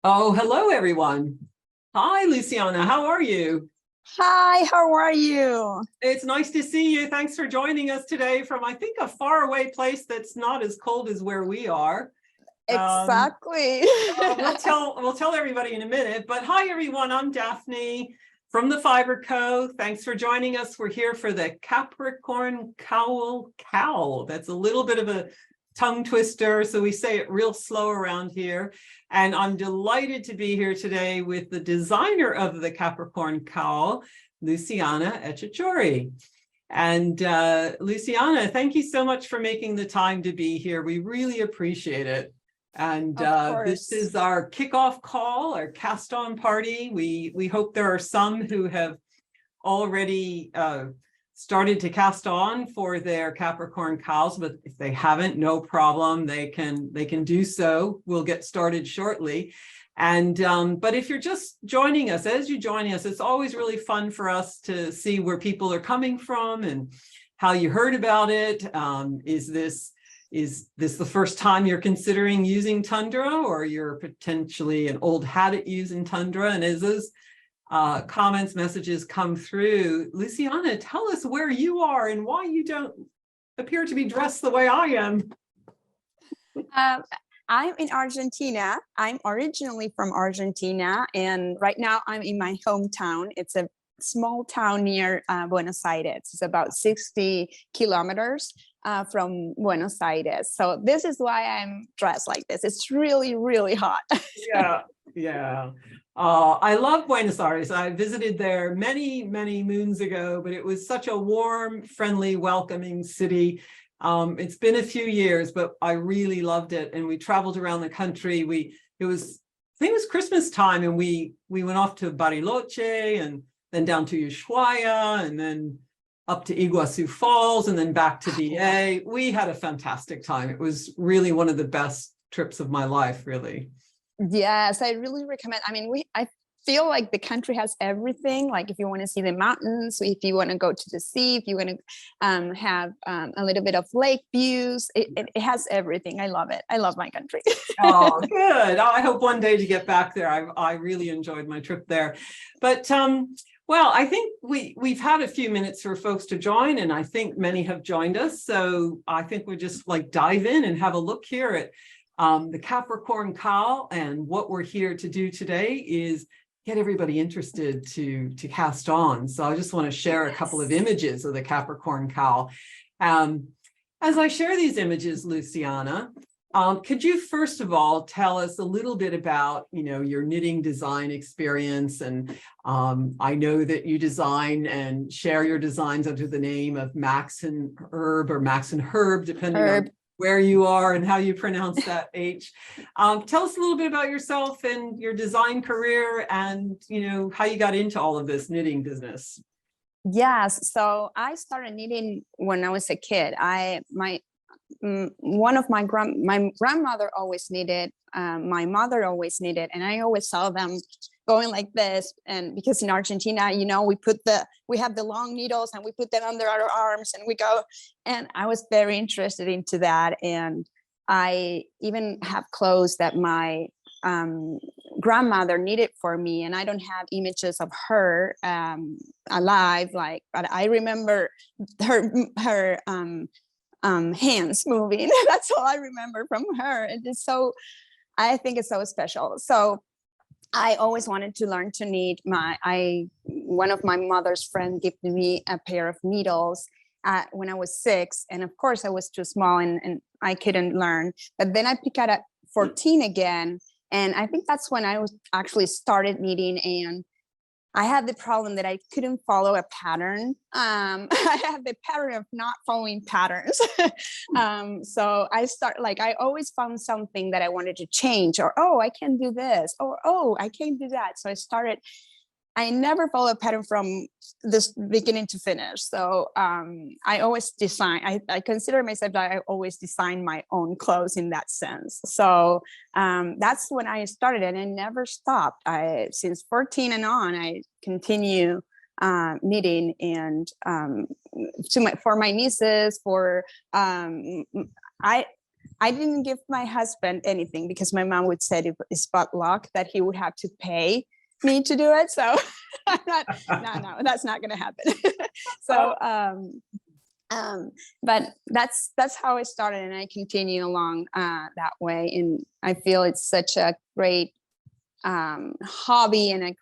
Oh, hello, everyone. Hi, Luciana. How are you? Hi, how are you? It's nice to see you. Thanks for joining us today from, I think, a faraway place that's not as cold as where we are. Um, Exactly. we'll tell everybody in a minute. But hi, everyone. I'm Daphne from the Fibre Co. Thanks for joining us. We're here for the Capricorn Cowl KAL. That's a little bit of a tongue twister, so we say it real slow around here. And I'm delighted to be here today with the designer of the Capricorn Cowl, Luciana Etchechoury. And Luciana, thank you so much for making the time to be here. We really appreciate it. And Of this course. is our kickoff call, our cast on party. We hope there are some who have already started to cast on for their Capricorn cows, but if they haven't, no problem. They can do so. We'll get started shortly. And but if you're just joining us, as you're joining us, it's always really fun for us to see where people are coming from and how you heard about it. Is this the first time you're considering using Tundra, or you're potentially an old hat at using Tundra? And as those comments, messages come through, Luciana, tell us where you are and why you don't appear to be dressed the way I am. Um, I'm in Argentina. I'm originally from Argentina, and right now I'm in my hometown. It's a small town near Buenos Aires. It's about 60 kilometers from Buenos Aires. So this is why I'm dressed like this. It's really, really hot. Yeah, yeah. I love Buenos Aires. I visited there many, many moons ago, but it was such a warm, friendly, welcoming city. It's been a few years, but I really loved it. And we traveled around the country. I think it was Christmas time, and we went off to Bariloche and then down to Ushuaia and then up to Iguazu Falls and then back to BA. We had a fantastic time. It was really one of the best trips of my life, really. Yes, I really recommend. I mean, I feel like the country has everything. Like if you want to see the mountains, if you want to go to the sea, if you want to have a little bit of lake views, it has everything. I love it. I love my country. Oh, good. I hope one day to get back there. I really enjoyed my trip there. But well, I think we've had a few minutes for folks to join, and I think many have joined us. So I think we just like dive in and have a look here at the Capricorn Cowl. And what we're here to do today is get everybody interested to cast on. So I just want to share a couple of images of the Capricorn Cowl. As I share these images, Luciana, could you first of all tell us a little bit about, your knitting design experience? And I know that you design and share your designs under the name of Max and Herb, or Max and Herb, depending on where you are and how you pronounce that H. Tell us a little bit about yourself and your design career, and how you got into all of this knitting business. Yes, so I started knitting when I was a kid. One of my grandmother always knitted, my mother always knitted, and I always saw them going like this. And because in Argentina, we have the long needles and we put them under our arms and we go, and I was very interested into that. And I even have clothes that my grandmother knitted for me, and I don't have images of her alive, but I remember her hands moving. That's all I remember from her. And I think it's so special. So I always wanted to learn to knit. One of my mother's friends gave me a pair of needles when I was 6. And of course I was too small and I couldn't learn. But then I picked up at 14 again. And I think that's when I was actually started knitting, and I had the problem that I couldn't follow a pattern. I had the pattern of not following patterns. So I always found something that I wanted to change, or, oh, I can do this, or, oh, I can do that. So I never follow a pattern from this beginning to finish. So I always design. I consider myself that I always design my own clothes in that sense. So that's when I started, and I never stopped. Since 14 and on, I continue knitting, and for my nieces, I didn't give my husband anything because my mom would say it's bad luck that he would have to pay me to do it. So I'm not, no, that's not going to happen. So, but that's how I started, and I continue along that way. And I feel it's such a great hobby, and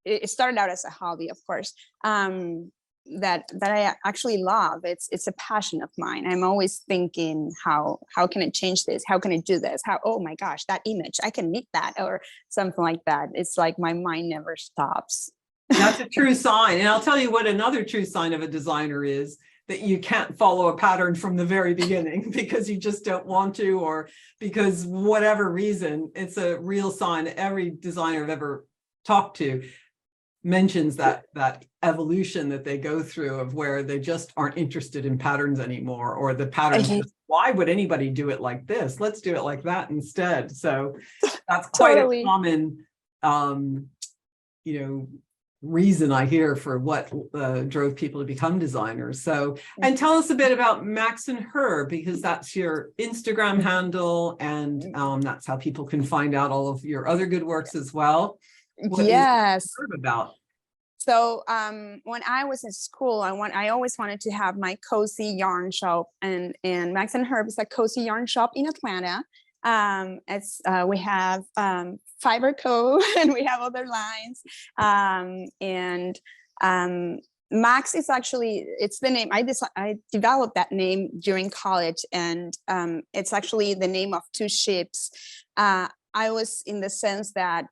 it started out as a hobby, of course, that I actually love. It's a passion of mine. I'm always thinking, how can I change this? How can I do this? Oh my gosh, that image, I can knit that, or something like that. It's like my mind never stops. That's a true sign. And I'll tell you what another true sign of a designer is, that you can't follow a pattern from the very beginning because you just don't want to, or because whatever reason. It's a real sign. Every designer I've ever talked to mentions that evolution that they go through, of where they just aren't interested in patterns anymore, or the patterns, why would anybody do it like this? Let's do it like that instead. So that's quite a common, reason I hear for what drove people to become designers. So, and tell us a bit about Max and Her, because that's your Instagram handle, and that's how people can find out all of your other good works as well. What yes. is Her about? So when I was in school, I always wanted to have my cozy yarn shop, and Max and Herb is a cozy yarn shop in Atlanta. We have Fibre Co and we have other lines, and Max is actually, it's the name I developed that name during college, and it's actually the name of two ships. I was in the sense that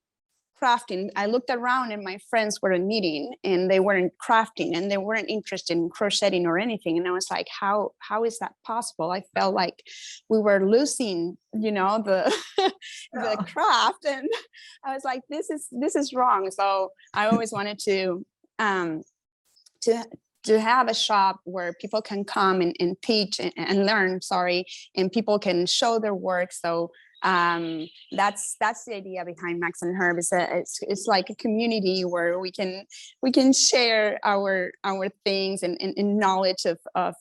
crafting, I looked around and my friends were knitting and they weren't crafting, and they weren't interested in crocheting or anything. And I was like, how is that possible? I felt like we were losing, the the craft. And I was like, this is wrong. So I always wanted to have a shop where people can come and teach and learn, and people can show their work. So that's the idea behind Max and Herb. It's like a community where we can share our things and knowledge of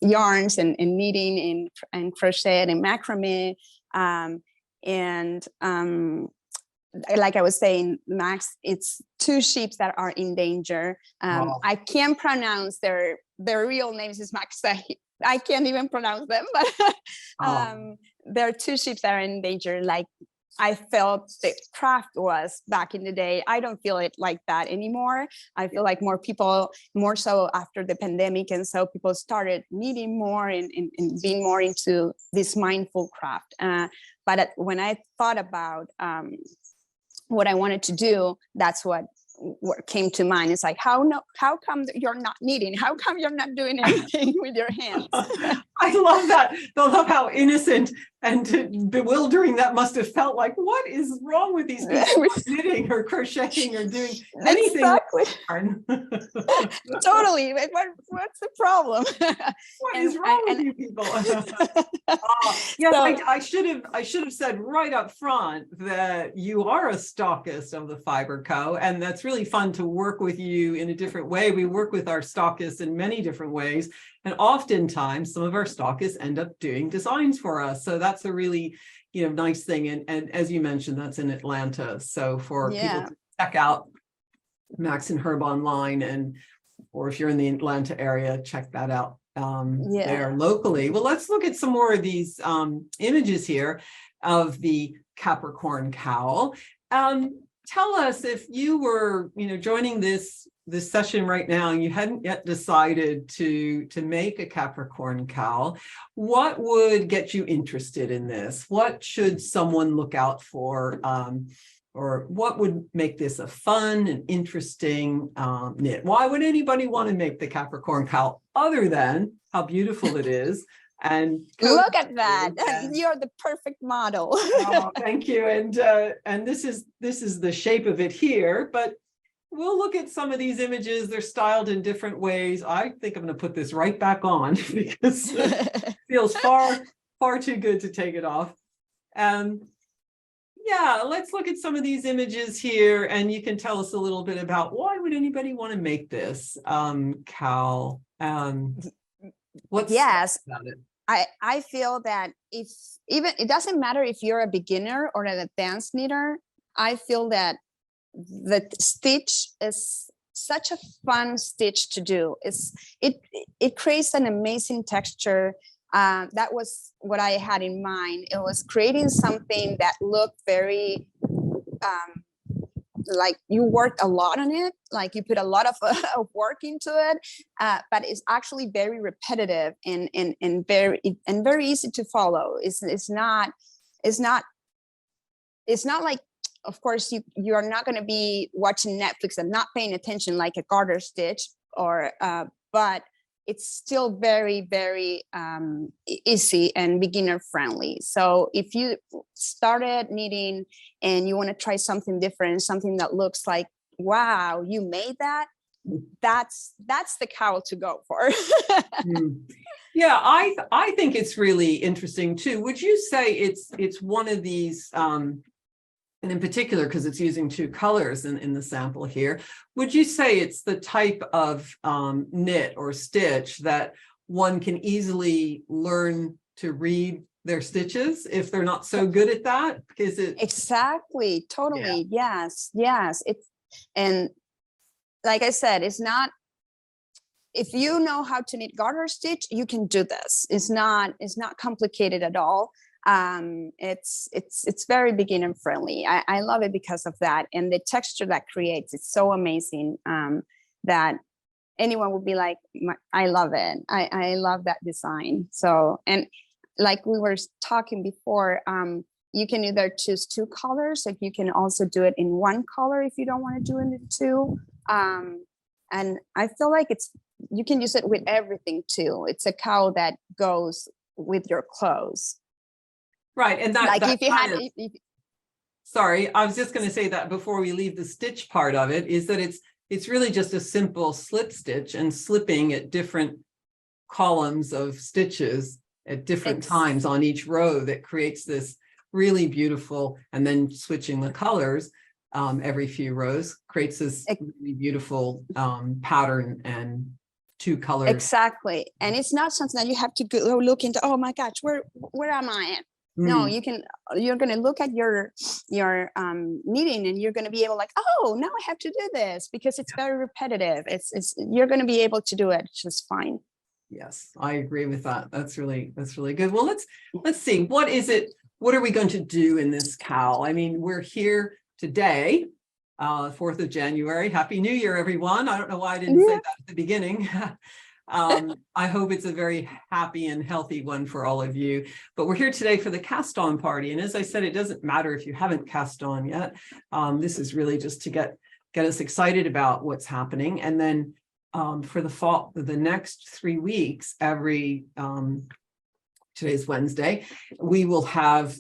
yarns and knitting and crochet and macrame, and like I was saying, Max, it's two sheep that are in danger. I can't pronounce their real names. Is Max. I can't even pronounce them, but there are two sheep that are in danger. Like I felt the craft was back in the day. I don't feel it like that anymore. I feel like more so after the pandemic, and so people started knitting more and being more into this mindful craft. But when I thought about what I wanted to do, that's what came to mind. It's like, how come you're not knitting? How come you're not doing anything with your hands? I love that. I love how innocent and bewildering that must have felt. Like, what is wrong with these people knitting or crocheting or doing anything? Exactly. Totally. What's the problem? What is wrong with you people? Yes, so, I should have said right up front that you are a stockist of the Fibre Co, and that's really fun to work with you in a different way. We work with our stockists in many different ways, and oftentimes some of our stockists end up doing designs for us. So that's a really, nice thing. And as you mentioned, that's in Atlanta. So for people to check out Max and Herb online, or if you're in the Atlanta area, check that out there locally. Well, let's look at some more of these images here of the Capricorn Cowl. Tell us, if you were, joining this session right now and you hadn't yet decided to make a Capricorn cowl, what would get you interested in this? What should someone look out for? Or what would make this a fun and interesting knit? Why would anybody want to make the Capricorn cowl other than how beautiful it is? And look at that. You're the perfect model. Oh, thank you. And this is the shape of it here, but we'll look at some of these images. They're styled in different ways. I think I'm going to put this right back on because it feels far too good to take it off. Yeah, let's look at some of these images here, and you can tell us a little bit about why would anybody want to make this cowl? What's about it? I feel that if even it doesn't matter if you're a beginner or an advanced knitter, I feel that the stitch is such a fun stitch to do. It creates an amazing texture. That was what I had in mind. It was creating something that looked very like you worked a lot on it, like you put a lot of work into it, but it's actually very repetitive and very easy to follow. It's not like, of course, you are not going to be watching Netflix and not paying attention like a garter stitch, or but it's still very easy and beginner friendly. So if you started knitting and you want to try something different, something that looks like, wow, you made that, that's the cowl to go for. Yeah, I think it's really interesting too. Would you say it's one of these, and in particular, because it's using two colors in the sample here, would you say it's the type of knit or stitch that one can easily learn to read their stitches if they're not so good at that? Is it exactly, totally? Yeah. Yes. It's, and like I said, it's not, if you know how to knit garter stitch, you can do this. It's not complicated at all. It's very beginner friendly. I love it because of that, and the texture that creates, it's so amazing, that anyone would be like, I love it. I love that design. So, and like we were talking before, you can either choose two colors, like you can also do it in one color if you don't want to do it in two. And I feel like you can use it with everything too. It's a cowl that goes with your clothes. right? And that, like that if you had, sorry, I was just going to say that before we leave the stitch part of it, is that it's really just a simple slip stitch and slipping at different columns of stitches at different times on each row that creates this really beautiful, and then switching the colors every few rows creates this really beautiful pattern and two colors. Exactly. And it's not something that you have to go look into, oh my gosh, where am I at? No, you're going to look at your knitting, and you're going to be able, like, oh, now I have to do this, because it's very repetitive. You're going to be able to do it just fine. Yes, I agree with that. That's really good. Well, let's see. What is it? What are we going to do in this cowl? I mean, we're here today, 4th of January. Happy New Year, everyone. I don't know why I didn't say that at the beginning. I hope it's a very happy and healthy one for all of you. But we're here today for the cast on party. And as I said, it doesn't matter if you haven't cast on yet. This is really just to get us excited about what's happening. And then for the fall, the next 3 weeks, every today's Wednesday, we will have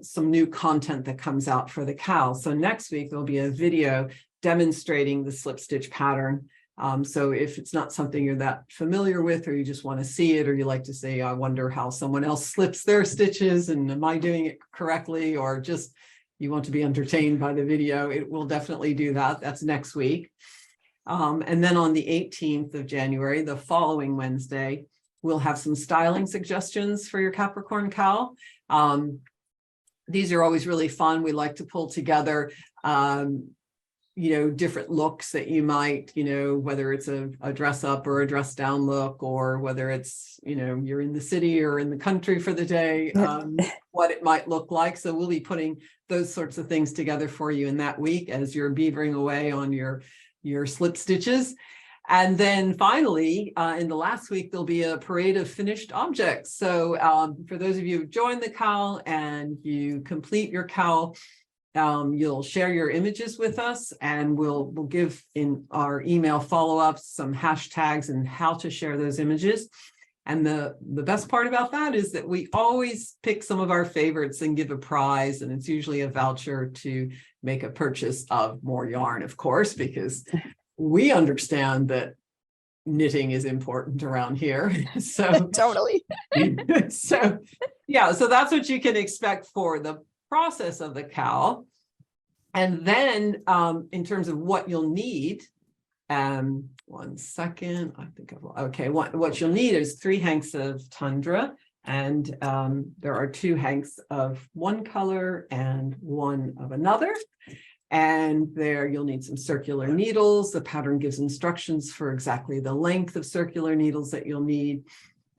some new content that comes out for the cowl. So next week, there'll be a video demonstrating the slip stitch pattern. So if it's not something you're that familiar with, or you just want to see it, or you like to say, I wonder how someone else slips their stitches, and am I doing it correctly, or just you want to be entertained by the video, it will definitely do that. That's next week. And then on the 18th of January, the following Wednesday, we'll have some styling suggestions for your Capricorn cowl. These are always really fun. We like to pull together different looks that you might, whether it's a dress up or a dress down look, or whether it's, you're in the city or in the country for the day, what it might look like. So we'll be putting those sorts of things together for you in that week as you're beavering away on your slip stitches. And then finally, in the last week, there'll be a parade of finished objects. So for those of you who join the cowl and you complete your cowl, you'll share your images with us, and we'll give in our email follow-ups some hashtags and how to share those images. And the best part about that is that we always pick some of our favorites and give a prize, and it's usually a voucher to make a purchase of more yarn, of course, because we understand that knitting is important around here. So totally. So that's what you can expect for the process of the cowl. And then in terms of what you'll need, 1 second, I think what you'll need is 3 hanks of Tundra, And there are 2 hanks of one color and one of another. And there you'll need some circular needles. The pattern gives instructions for exactly the length of circular needles that you'll need.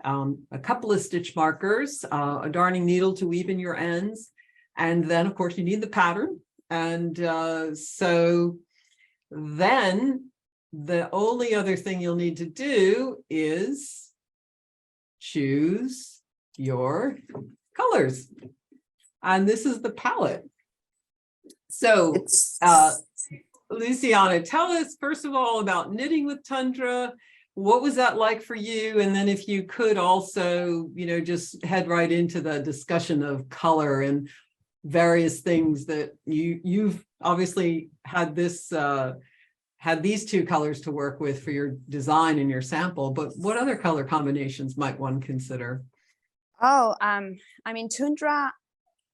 A couple of stitch markers, a darning needle to weave in your ends. And then, of course, you need the pattern. And so then the only other thing you'll need to do is choose your colors. And this is the palette. So, Luciana, tell us, first of all, about knitting with Tundra. What was that like for you? And then if you could also, just head right into the discussion of color and various things that you've obviously had this, had these 2 colors to work with for your design and your sample, but what other color combinations might one consider? Oh, I mean, Tundra,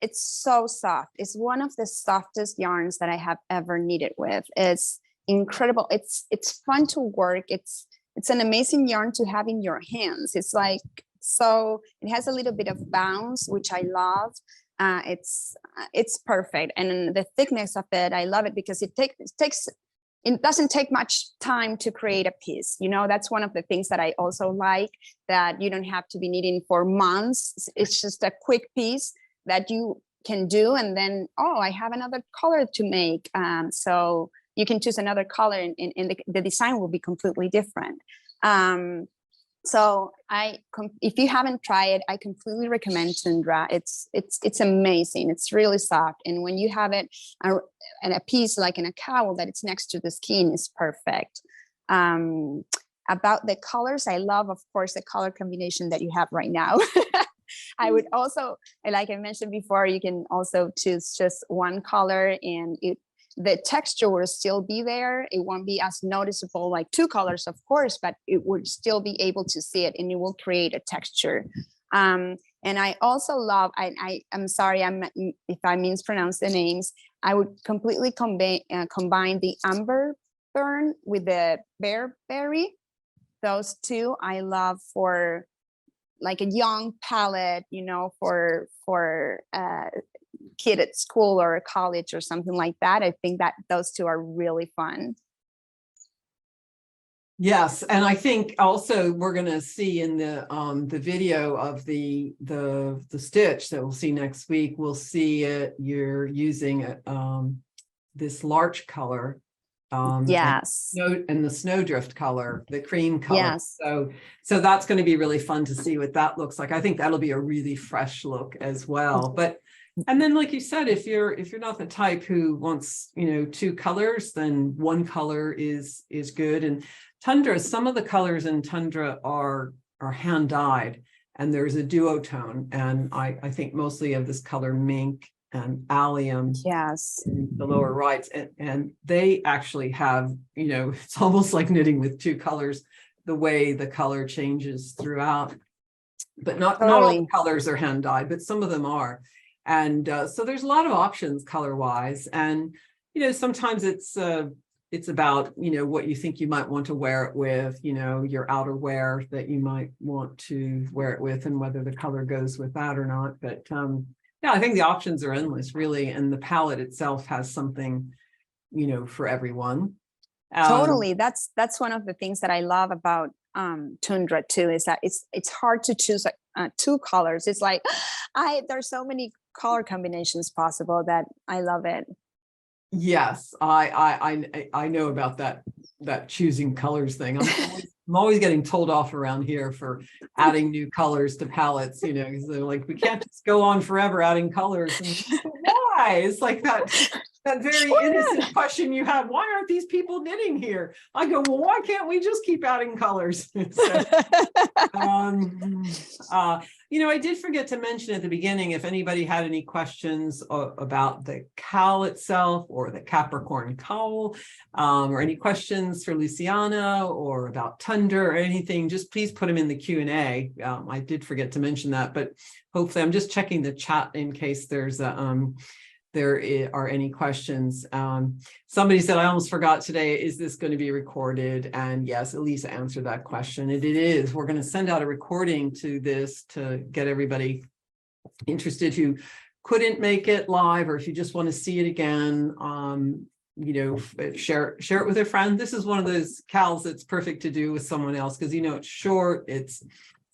it's so soft. It's one of the softest yarns that I have ever knitted with. It's incredible. It's fun to work. It's an amazing yarn to have in your hands. It's like, so it has a little bit of bounce, which I love. It's perfect. And the thickness of it, I love it because it doesn't take much time to create a piece. That's one of the things that I also like, that you don't have to be knitting for months. It's just a quick piece that you can do, and then, oh, I have another color to make. So you can choose another color, and the design will be completely different. So if you haven't tried it, I completely recommend Tundra. It's amazing. It's really soft, and when you have it and a piece like in a cowl that it's next to the skin, is perfect. About the colors, I love, of course, the color combination that you have right now. I would also, like I mentioned before, you can also choose just one color, and the texture will still be there. It won't be as noticeable like 2 colors, of course, but it would still be able to see it, and it will create a texture. And I also love, I'm sorry if I mispronounce the names, I would completely combine the amber burn with the bearberry. Those 2 I love for like a young palette, for kid at school or college or something like that. I think that those 2 are really fun. Yes, and I think also we're going to see in the video of the stitch that we'll see next week, we'll see it. You're using this larch color. Yes. And the snowdrift color, the cream color. Yes. So that's going to be really fun to see what that looks like. I think that'll be a really fresh look as well. But and then, like you said, if you're not the type who wants 2 colors, then one color is good. And Tundra, some of the colors in Tundra are hand dyed, and there's a duotone, and I think mostly of this color mink and allium. Yes. The lower rights, and they actually have, it's almost like knitting with 2 colors, the way the color changes throughout. But not all the colors are hand dyed, but some of them are. And so there's a lot of options color wise. And, sometimes it's about, what you think you might want to wear it with, your outerwear that you might want to wear it with, and whether the color goes with that or not. But yeah, I think the options are endless, really. And the palette itself has something, for everyone. Totally. That's one of the things that I love about Tundra too, is that it's hard to choose 2 colors. It's like there's so many color combinations possible that I love it. Yes, I know about that choosing colors thing. I'm always getting told off around here for adding new colors to palettes, because they're like, we can't just go on forever adding colors. And why? It's like that very innocent question you have. Why aren't these people knitting here? I go, well, why can't we just keep adding colors? So, I did forget to mention at the beginning, if anybody had any questions about the cowl itself or the Capricorn Cowl, or any questions for Luciana or about Tundra or anything, just please put them in the Q&A. I did forget to mention that, but hopefully I'm just checking the chat in case there's are any questions. Somebody said, I almost forgot today, is this going to be recorded? And yes, Elisa answered that question. It is. We're going to send out a recording to this to get everybody interested who couldn't make it live, or if you just want to see it again, share it with a friend. This is one of those KALs that's perfect to do with someone else, because it's short, it's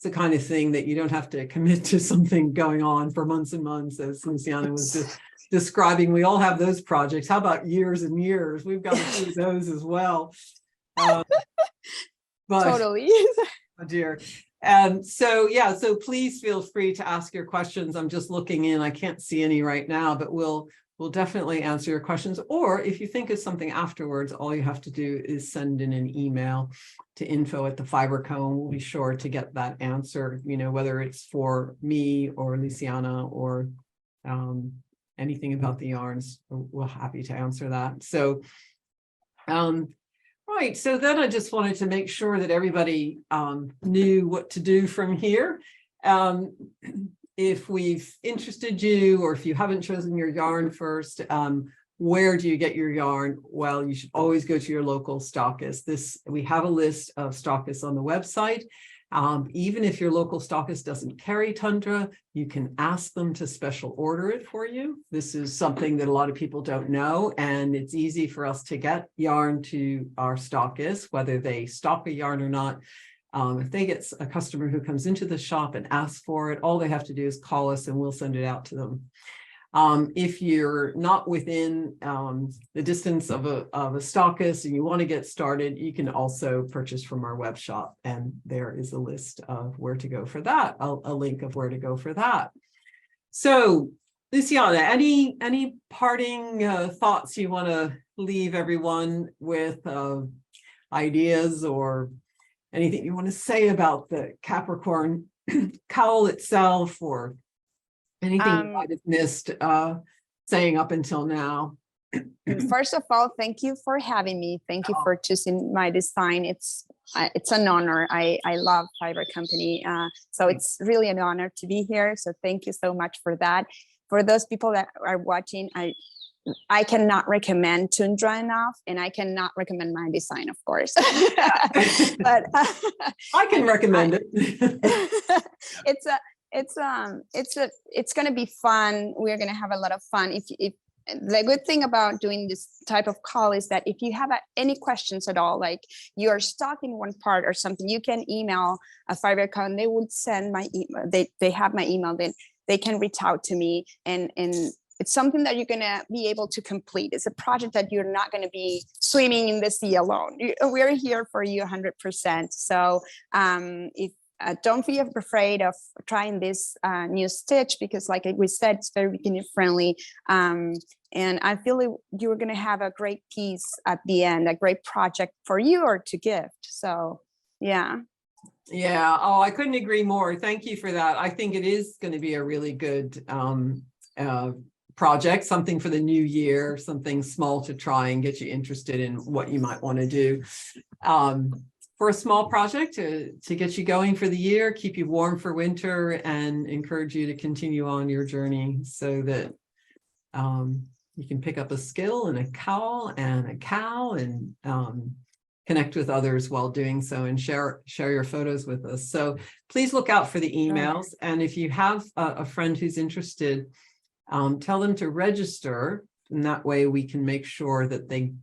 the kind of thing that you don't have to commit to something going on for months and months, as Luciana was just describing. We all have those projects. How about years and years? We've got a few of those as well. But Totally. oh dear. So please feel free to ask your questions. I'm just looking in. I can't see any right now, but we'll definitely answer your questions. Or if you think of something afterwards, all you have to do is send in an email to info@Fibre Co, and we'll be sure to get that answer, whether it's for me or Luciana or anything about the yarns. We're happy to answer that. So, right. So then I just wanted to make sure that everybody knew what to do from here. If we've interested you, or if you haven't chosen your yarn first, where do you get your yarn? Well, you should always go to your local stockist. We have a list of stockists on the website. Even if your local stockist doesn't carry Tundra, you can ask them to special order it for you. This is something that a lot of people don't know, and it's easy for us to get yarn to our stockists, whether they stock a yarn or not. If they get a customer who comes into the shop and asks for it, all they have to do is call us and we'll send it out to them. If you're not within the distance of a stockist and you want to get started, you can also purchase from our web shop, and there is a list of where to go for that, a link of where to go for that. So, Luciana, any parting thoughts you want to leave everyone with, ideas or anything you want to say about the Capricorn cowl itself, or anything you might have missed saying up until now? First of all, thank you for having me. Thank you for choosing my design. It's an honor. I love Fibre Company. So it's really an honor to be here. So thank you so much for that. For those people that are watching, I cannot recommend Tundra enough, and I cannot recommend my design, of course. But I can recommend it. It's going to be fun. We're going to have a lot of fun. If the good thing about doing this type of call is that if you have any questions at all, like you are stuck in one part or something, you can email a Fibre Co, and they would send my email. They have my email. Then they can reach out to me, and it's something that you're going to be able to complete. It's a project that you're not going to be swimming in the sea alone. We're here for you 100%. So if don't be afraid of trying this new stitch, because like we said, it's very beginner friendly. And I feel you're going to have a great piece at the end, a great project for you or to gift. So, yeah. Yeah. Oh, I couldn't agree more. Thank you for that. I think it is going to be a really good project, something for the new year, something small to try and get you interested in what you might want to do. For a small project to get you going for the year, keep you warm for winter, and encourage you to continue on your journey so that you can pick up a skill and a cowl and a KAL, and connect with others while doing so, and share your photos with us. So please look out for the emails. And if you have a friend who's interested, tell them to register, and that way we can make sure that they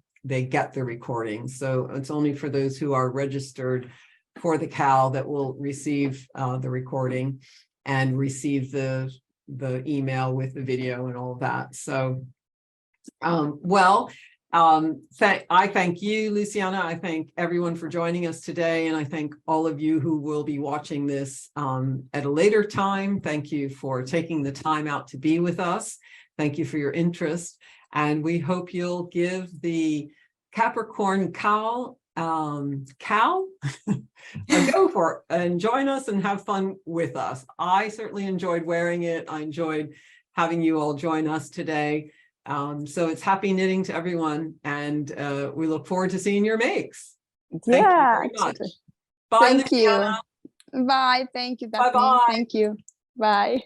get the recording. So it's only for those who are registered for the KAL that will receive the recording and receive the email with the video and all of that. So, I thank you, Luciana. I thank everyone for joining us today. And I thank all of you who will be watching this at a later time. Thank you for taking the time out to be with us. Thank you for your interest. And we hope you'll give the Capricorn Cowl KAL a go for it, and join us and have fun with us. I certainly enjoyed wearing it. I enjoyed having you all join us today. So it's happy knitting to everyone, and we look forward to seeing your makes. Thank you very much. Bye, Thank Luciana. you. Bye. Thank you, Bethany. Bye-bye. Thank you. Bye.